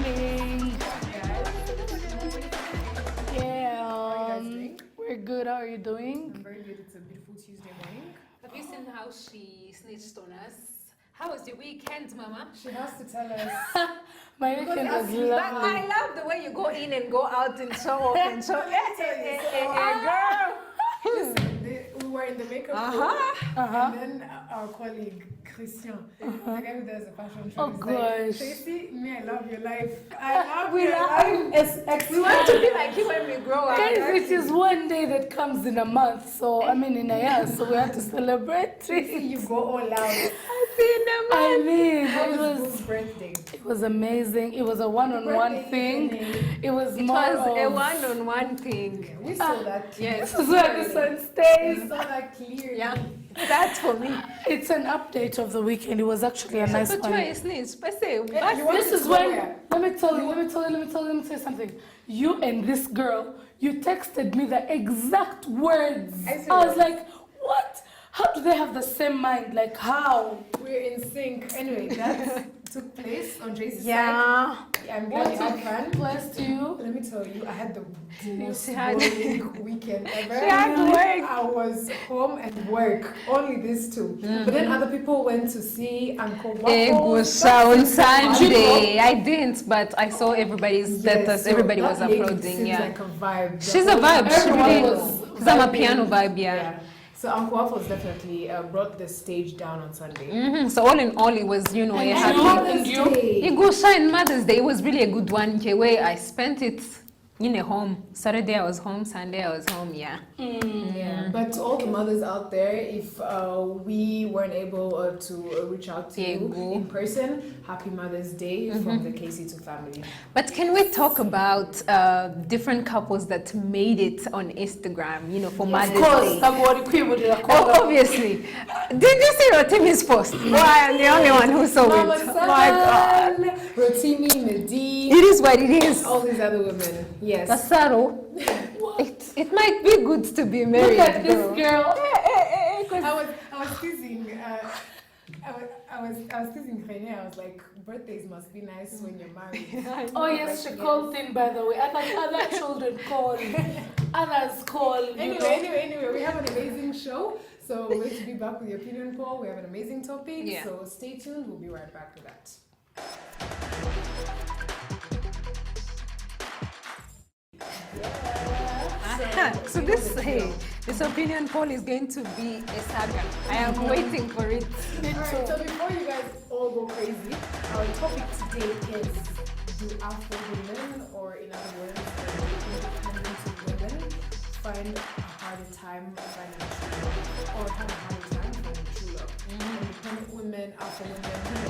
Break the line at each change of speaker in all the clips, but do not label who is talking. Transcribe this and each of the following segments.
morning. Yeah,
How are you guys doing?
we're good. How are you
I'm
doing?
very good. It's a beautiful Tuesday morning.
Have you seen how she snitched on us? How was your weekend, Mama?
She has to tell us.
My weekend was
But
lovely.
I love the way you go in and go out and so often. So, girl.
Listen, we were in the makeup room, and then our colleague Christian, the guy who does the fashion show,
Oh,
is
gosh.
like, Tracy, me, I love your life. I love
We
your
love-
life.
We want to be like you when we grow up.
Guys, it is one day that comes in a month, so I mean in a year, so we have to celebrate.
Tracy, you go all out.
I mean,
How
it
was
was
Boo's birthday?
it was amazing. It was a one-on-one
Birthday
thing.
evening.
It was
It
more
was a
of
one-on-one thing.
We saw that.
Yes.
This is where the sun
We
stays.
saw that clearly.
Yeah. That's for me.
It's an update of the weekend. It was actually a nice
So
one.
try snitch. But say,
You want
This
to
is
go
when,
where?
let me tell you something. You and this girl, you texted me the exact words.
I see
I was
what-
like, what? How do they have the same mind? Like, how?
We're in sync. Anyway, that took place on Tracy's
yeah.
side. I'm
What
glad you had
took
fun.
place to you?
Let me tell you, I had the most
She had-
boring weekend ever.
She had work.
I was home and work, only these two. But then other people went to see Uncle
It
Waffles.
was on Sunday. I didn't, but I saw everybody's status. Everybody was uploading.
Seems
Yeah.
like a vibe. The
She's a
whole-
vibe. She
Everyone
really
was
is. Because I'm a
vibing.
piano vibe, yeah.
Yeah. So Uncle Waffles definitely brought the stage down on Sunday.
So all in all, it was, a
And
happy.
you? And you?
It goes shine Mother's Day. It was really a good one. Okay, where I spent it in a home. Saturday I was home. Sunday I was home. Yeah.
Yeah. But to all the mothers out there, if we weren't able to reach out to you
Diego.
in person, happy Mother's Day from the KC2 family.
But can we talk about different couples that made it on Instagram? For
Of
Mother's
course,
Day.
oh,
Obviously. Did you see Rotimi's post? Why I'm the only one who saw
Mama
it. My God.
San, Rotimi, Nadine,
It is what it is.
all these other women. Yes.
Tasaro. It might be good to be married.
Look at this
though.
girl.
I was teasing. I was teasing Rene. I was like, birthdays must be nice when you're married.
Oh yes, she called in, by the way. Other children call. Others call.
Anyway, we have an amazing show. So wait to be back with the opinion poll. We have an amazing topic.
Yeah.
So stay tuned. We'll be right back with that.
So this opinion poll is going to be a saga. I am waiting for it.
Alright, so before you guys all go crazy, our topic today is, do Afro women, or in other words, independent women, find a harder time finding true love, or have a harder time finding true love? Independent women, Afro women,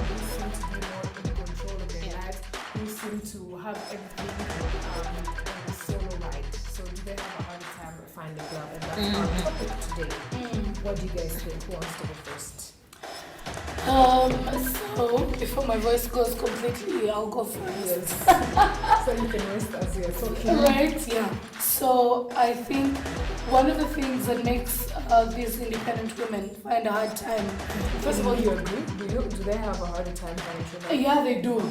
who seem to be more in control of their lives, who seem to have everything on a solo ride. So do they have a harder time finding love? And that's our topic today. What do you guys think? Who wants to go first?
So before my voice goes completely, I'll go first.
Yes. So you can rest as you're talking.
Right? Yeah. So I think one of the things that makes these independent women find a hard time.
First of all, you agree? Do they have a harder time finding true love?
Yeah, they do.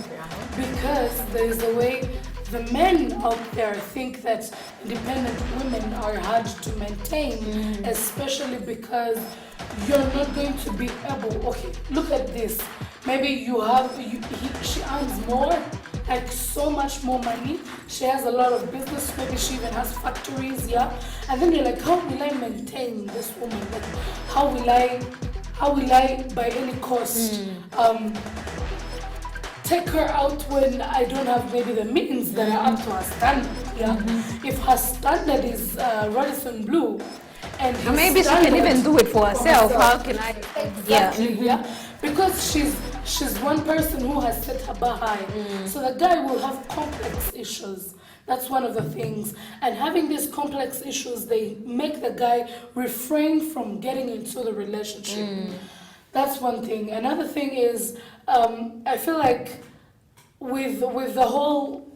Because there's a way the men out there think that independent women are hard to maintain, especially because you're not going to be able. Okay, look at this. Maybe she earns more, like so much more money. She has a lot of business. Maybe she even has factories. Yeah, and then you're like, how will I maintain this woman? Like, how will I, by any cost, take her out when I don't have maybe the means that are up to her standard? Yeah, if her standard is Radisson Blue, and his
Maybe she can
standard
even do it for herself. How
herself.
can I?
Exactly, yeah. Because she's one person who has set her bar high. So the guy will have complex issues. That's one of the things. And having these complex issues, they make the guy refrain from getting into the relationship. That's one thing. Another thing is, I feel like with the whole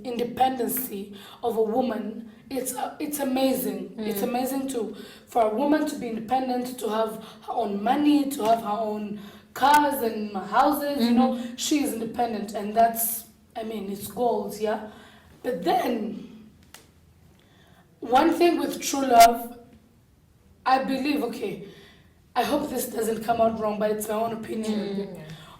independency of a woman, it's amazing. It's amazing for a woman to be independent, to have her own money, to have her own cars and houses. She is independent, and that's I mean, it's goals, yeah? But then, one thing with true love, I believe, okay, I hope this doesn't come out wrong, but it's my own opinion.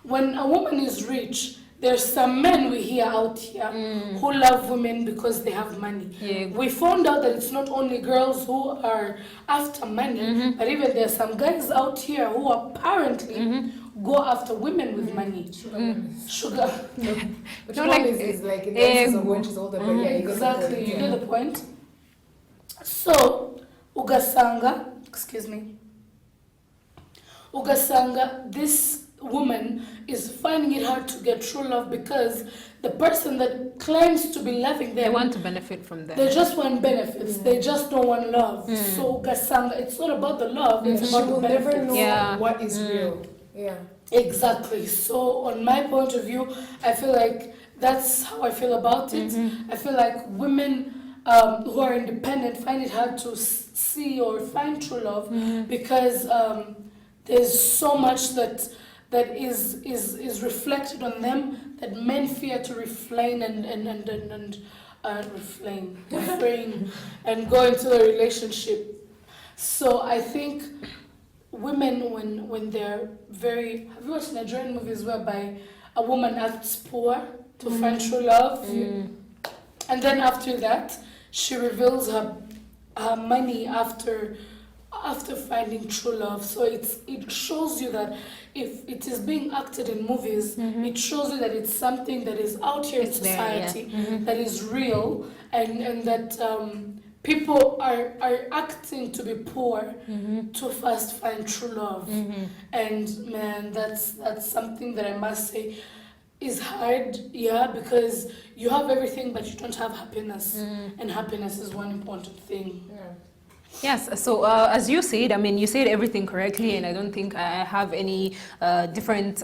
When a woman is rich, there's some men we hear out here who love women because they have money.
Yeah.
We found out that it's not only girls who are after money, but even there's some guys out here who apparently go after women with money. Sugar.
But
No,
no,
like,
is like in the essence of when she's older, but yeah, you get the
Exactly,
point,
you
yeah.
get the point. So, ugasanga, excuse me, ugasanga, this woman is finding it hard to get true love because the person that claims to be loving
They
them,
want to benefit from that.
they just want benefits. They just don't want love. So ugasanga, it's not about the love.
Yeah,
It's
she
about the
will never
benefits.
know
Yeah.
what is real. Yeah.
Exactly. So, on my point of view, I feel like that's how I feel about it. I feel like women who are independent find it hard to see or find true love because there's so much that is reflected on them that men fear to refrain refrain and go into a relationship. So I think women when they're very, have you watched Nigerian movies whereby a woman acts poor to find true love, and then after that she reveals her money after finding true love. So it shows you that if it is being acted in movies, it shows you that it's something that is out here in
It's there, yeah.
society, that is real, and that people are acting to be poor to first find true love. And man, that's something that I must say is hard, yeah, because you have everything but you don't have happiness, and happiness is one important thing.
Yeah.
Yes, so as you said, I mean, you said everything correctly, and I don't think I have any different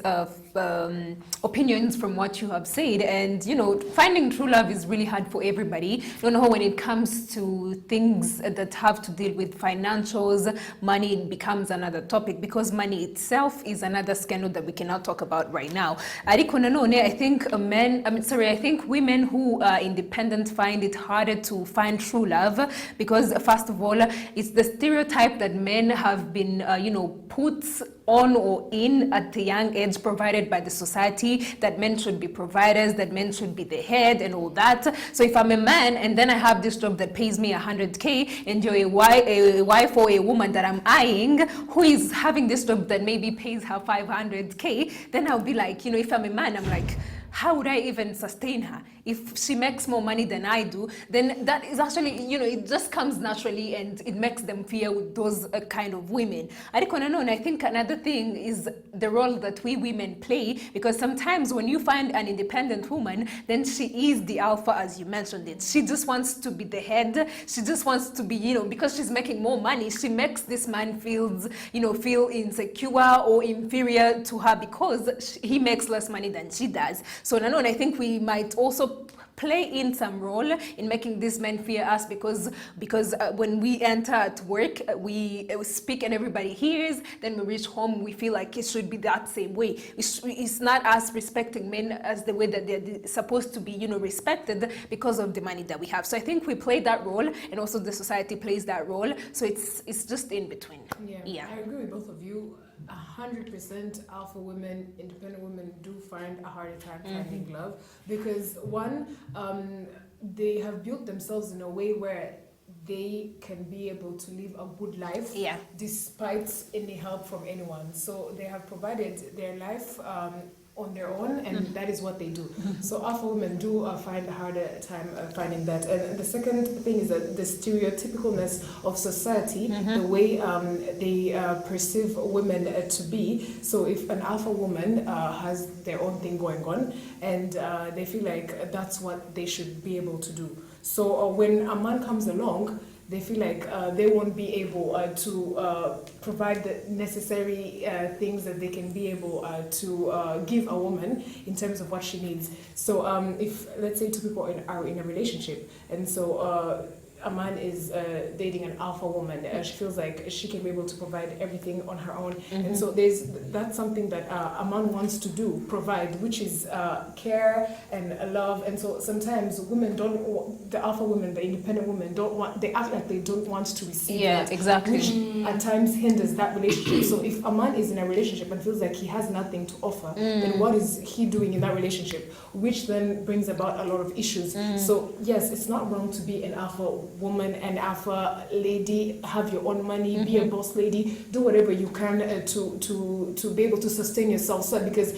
opinions from what you have said. And, you know, finding true love is really hard for everybody. You know, when it comes to things that have to deal with financials, money becomes another topic because money itself is another scandal that we cannot talk about right now. I think women who are independent find it harder to find true love because, first of all, it's the stereotype that men have been, put on or in at a young age, provided by the society, that men should be providers, that men should be the head and all that. So if I'm a man and then I have this job that pays me 100K and you're a wife or a woman that I'm eyeing who is having this job that maybe pays her 500K, then I'll be like, if I'm a man, I'm like, how would I even sustain her? If she makes more money than I do, then that is actually, it just comes naturally and it makes them fear with those kind of women. And I think another thing is the role that we women play, because sometimes when you find an independent woman, then she is the alpha, as you mentioned it. She just wants to be the head. She just wants to be, because she's making more money, she makes this man feel insecure or inferior to her because he makes less money than she does. So I think we might also play in some role in making these men fear us because when we enter at work, we speak and everybody hears. Then we reach home, we feel like it should be that same way. It's not us respecting men as the way that they're supposed to be, respected because of the money that we have. So I think we play that role, and also the society plays that role. So it's just in between.
Yeah. I agree with both of you. 100% alpha women, independent women do find a harder time finding love because one, they have built themselves in a way where they can be able to live a good life despite any help from anyone. So they have provided their life on their own, and that is what they do. So alpha women do find a harder time finding that. And the second thing is that the stereotypicalness of society, the way they perceive women to be. So if an alpha woman has their own thing going on, and they feel like that's what they should be able to do. So when a man comes along, they feel like they won't be able to provide the necessary things that they can be able to give a woman in terms of what she needs. So if, let's say, two people are in a relationship, and so a man is dating an alpha woman, she feels like she can be able to provide everything on her own. And so that's something that a man wants to do, provide, which is care and love. And so sometimes women don't, the alpha women, the independent women don't want, they act like they don't want to receive that,
exactly.
which at times hinders that relationship. So if a man is in a relationship and feels like he has nothing to offer, then what is he doing in that relationship, which then brings about a lot of issues. So yes, it's not wrong to be an alpha woman and alpha lady, have your own money, be a boss lady, do whatever you can to be able to sustain yourself, so because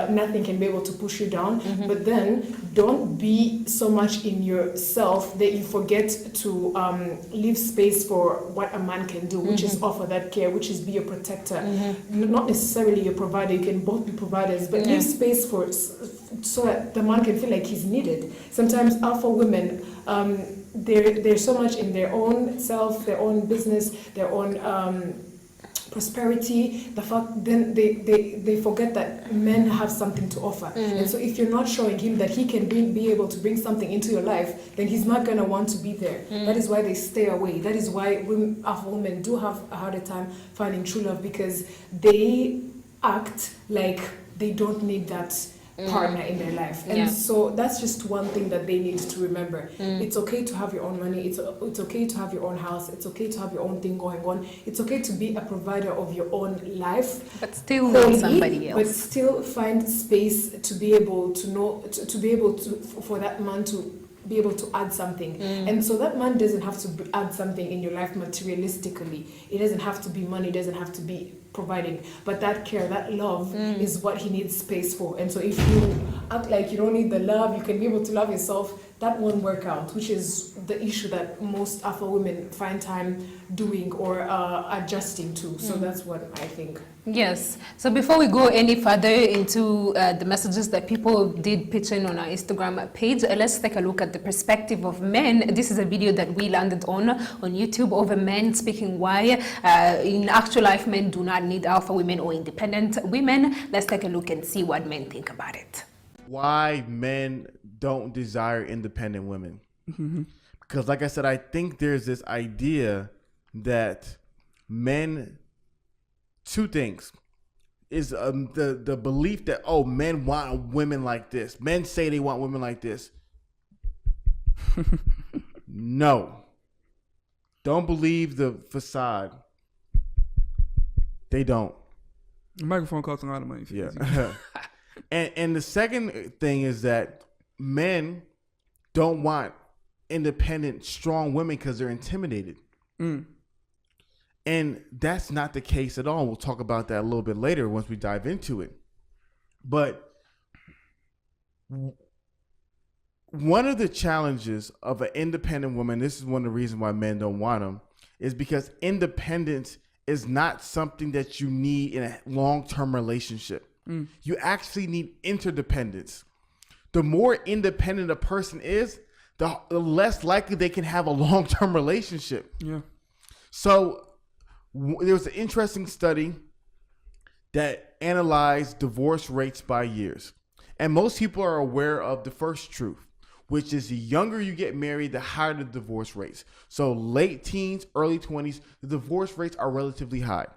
nothing can be able to push you down. But then don't be so much in yourself that you forget to leave space for what a man can do, which is offer that care, which is be your protector, not necessarily your provider. You can both be providers, but leave space for so that the man can feel like he's needed. Sometimes alpha women, they're so much in their own self, their own business, their own prosperity. The fact then they forget that men have something to offer. And so if you're not showing him that he can be able to bring something into your life, then he's not gonna want to be there. That is why they stay away. That is why alpha women do have a harder time finding true love, because they act like they don't need that partner in their life. And so that's just one thing that they need to remember. It's okay to have your own money, it's okay to have your own house, it's okay to have your own thing going on, it's okay to be a provider of your own life,
but still not somebody else,
but still find space to be able to know, to be able to, for that man to be able to add something. And so that man doesn't have to add something in your life materialistically. It doesn't have to be money, it doesn't have to be providing, but that care, that love is what he needs space for. And so if you act like you don't need the love, you can be able to love yourself, that won't work out, which is the issue that most alpha women find time doing or adjusting to. So that's what I think.
Yes. So before we go any further into the messages that people did pitch in on our Instagram page, let's take a look at the perspective of men. This is a video that we landed on YouTube of a man speaking why in actual life men do not need alpha women or independent women. Let's take a look and see what men think about it.
Why men don't desire independent women. Because like I said, I think there's this idea that men, two things, is the belief that, oh, men want women like this. Men say they want women like this. No. Don't believe the facade. They don't.
The microphone costs a lot of money.
Yeah. And the second thing is that men don't want independent, strong women because they're intimidated. And that's not the case at all. We'll talk about that a little bit later once we dive into it. But one of the challenges of an independent woman, this is one of the reasons why men don't want them, is because independence is not something that you need in a long-term relationship. You actually need interdependence. The more independent a person is, the less likely they can have a long-term relationship.
Yeah.
So there was an interesting study that analyzed divorce rates by years. And most people are aware of the first truth, which is the younger you get married, the higher the divorce rates. So late teens, early 20s, the divorce rates are relatively high.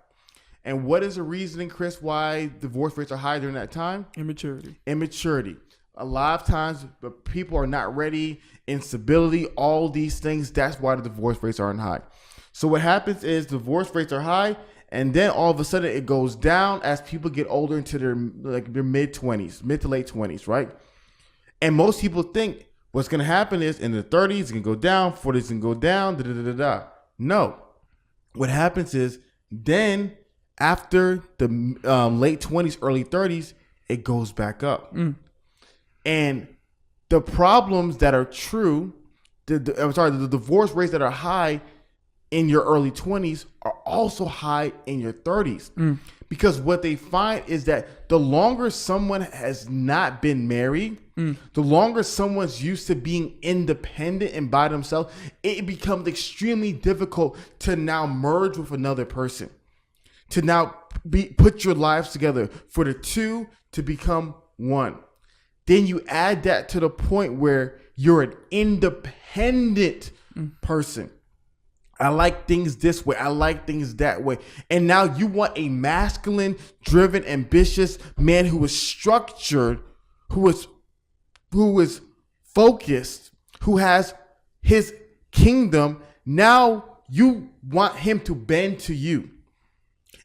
And what is the reasoning, Chris, why divorce rates are high during that time? Immaturity. A lot of times people are not ready, instability, all these things. That's why the divorce rates aren't high. So what happens is divorce rates are high, and then all of a sudden it goes down as people get older into their mid-20s, mid to late 20s, right? And most people think what's going to happen is in the 30s, it's going to go down, 40s, it's going to go down, da-da-da-da-da. No. What happens is then after the late 20s, early 30s, it goes back up. And the problems that are true, the divorce rates that are high in your early 20s are also high in your 30s. Because what they find is that the longer someone has not been married, the longer someone's used to being independent and by themselves, it becomes extremely difficult to now merge with another person, to now put your lives together, for the two to become one. Then you add that to the point where you're an independent person. I like things this way. I like things that way. And now you want a masculine, driven, ambitious man who is structured, who is focused, who has his kingdom. Now you want him to bend to you.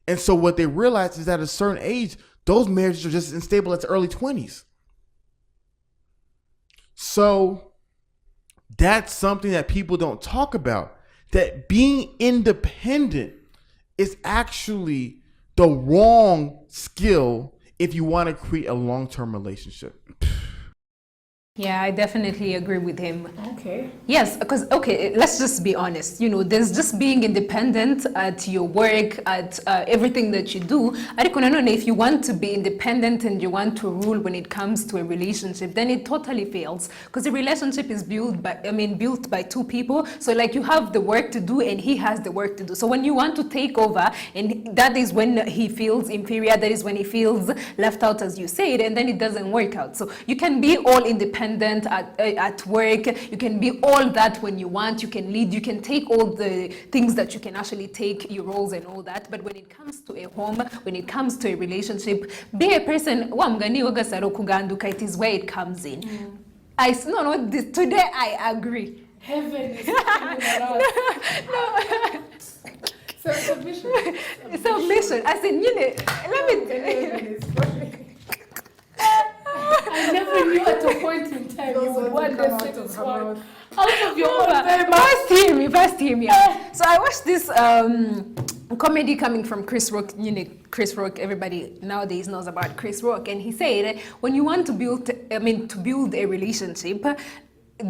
And so what they realize is at a certain age, those marriages are just unstable at the early 20s. So that's something that people don't talk about. That being independent is actually the wrong skill if you want to create a long-term relationship.
Yeah, I definitely agree with him.
Okay.
Yes, because, okay, let's just be honest. You know, there's just being independent at your work, at everything that you do. I don't know if you want to be independent and you want to rule when it comes to a relationship, then it totally fails. Because a relationship is built by two people. So like you have the work to do and he has the work to do. So when you want to take over, and that is when he feels inferior, that is when he feels left out, as you said, and then it doesn't work out. So you can be all independent at work, you can be all that when you want, you can lead, you can take all the things that you can actually take, your roles and all that. But when it comes to a home, when it comes to a relationship, be a person, it is where it comes in. Today I agree.
Heaven is coming around.
So submission.
Submission. I said, let me.
I never knew at a point in time you would want to say this word out of your own very mouth.
First hear me. So I watched this comedy coming from Chris Rock. Chris Rock, everybody nowadays knows about Chris Rock, and he said when you want to build a relationship,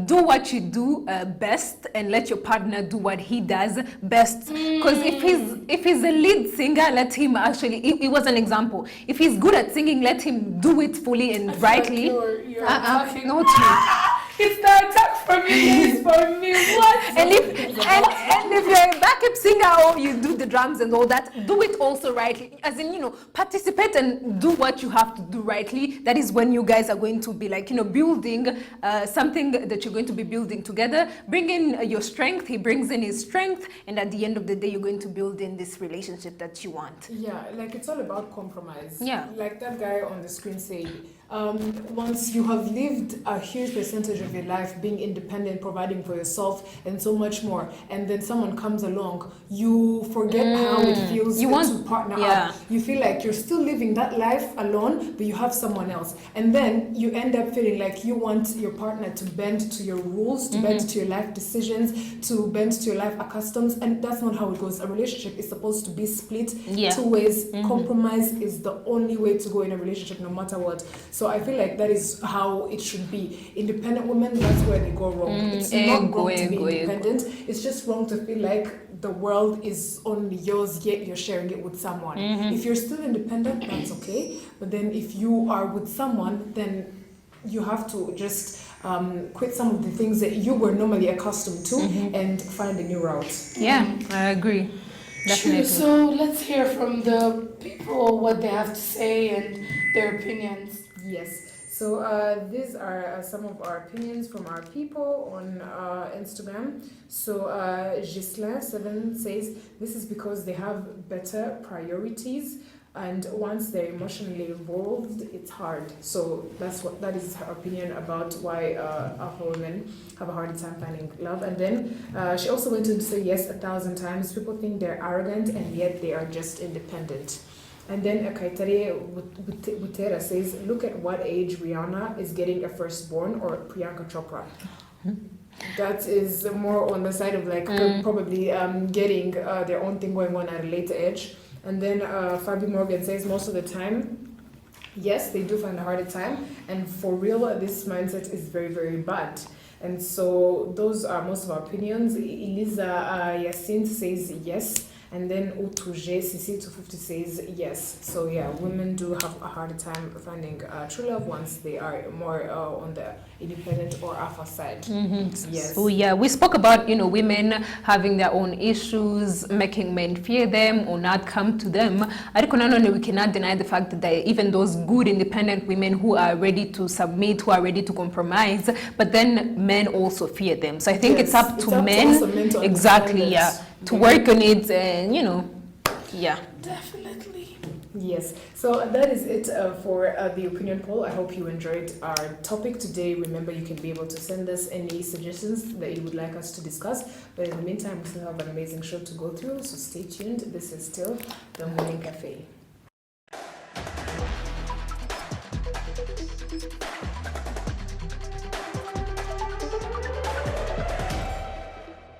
do what you do best and let your partner do what he does best. Because if he's a lead singer, let him actually, it was an example. If he's good at singing, let him do it fully and rightly.
You're attacking.
Not you.
It's the attack from you, it's for me. What?
And if you're a backup singer or you do the drums and all that, do it also rightly. As in, participate and do what you have to do rightly. That is when you guys are going to be building something that you're going to be building together. Bring in your strength, he brings in his strength, and at the end of the day, you're going to build in this relationship that you want.
Yeah, it's all about compromise.
Yeah.
Like that guy on the screen said, once you have lived a huge percentage of your life being independent, providing for yourself, and so much more, and then someone comes along, you forget how it feels to partner up. You feel like you're still living that life alone, but you have someone else. And then you end up feeling like you want your partner to bend to your rules, to bend to your life decisions, to bend to your life customs, and that's not how it goes. A relationship is supposed to be split two ways. Compromise is the only way to go in a relationship, no matter what. So I feel like that is how it should be. Independent women, that's where they go wrong. It's not wrong to be independent. It's just wrong to feel like the world is only yours, yet you're sharing it with someone. If you're still independent, that's okay. But then if you are with someone, then you have to just quit some of the things that you were normally accustomed to and find a new route.
Yeah, I agree. Definitely.
True. So let's hear from the people what they have to say and their opinions.
Yes. So these are some of our opinions from our people on Instagram. So Gislain7 says this is because they have better priorities, and once they're emotionally involved, it's hard. So that is her opinion about why Afro women have a hard time finding love. And then she also went to say yes 1,000 times. People think they're arrogant and yet they are just independent. And then Kaitare Butera says, look at what age Rihanna is getting a firstborn, or Priyanka Chopra. That is more on the side of probably getting their own thing going on at a later age. And then Fabi Morgan says most of the time, yes, they do find a harder time. And for real, this mindset is very, very bad. And so those are most of our opinions. Eliza Yacine says yes. And then Utuje CC250 says yes. So yeah, women do have a harder time finding true love once they are more on the independent or alpha side. Yes.
So yeah, we spoke about women having their own issues, making men fear them or not come to them. We cannot deny the fact that there are even those good independent women who are ready to submit, who are ready to compromise, but then men also fear them. So I think it's up to men,
also men to
exactly,
understand
yeah,
that.
to work on it, and yeah.
Definitely.
Yes, so that is it for the opinion poll. I hope you enjoyed our topic today. Remember, you can be able to send us any suggestions that you would like us to discuss. But in the meantime, we still have an amazing show to go through, so stay tuned. This is still the Morning Cafe.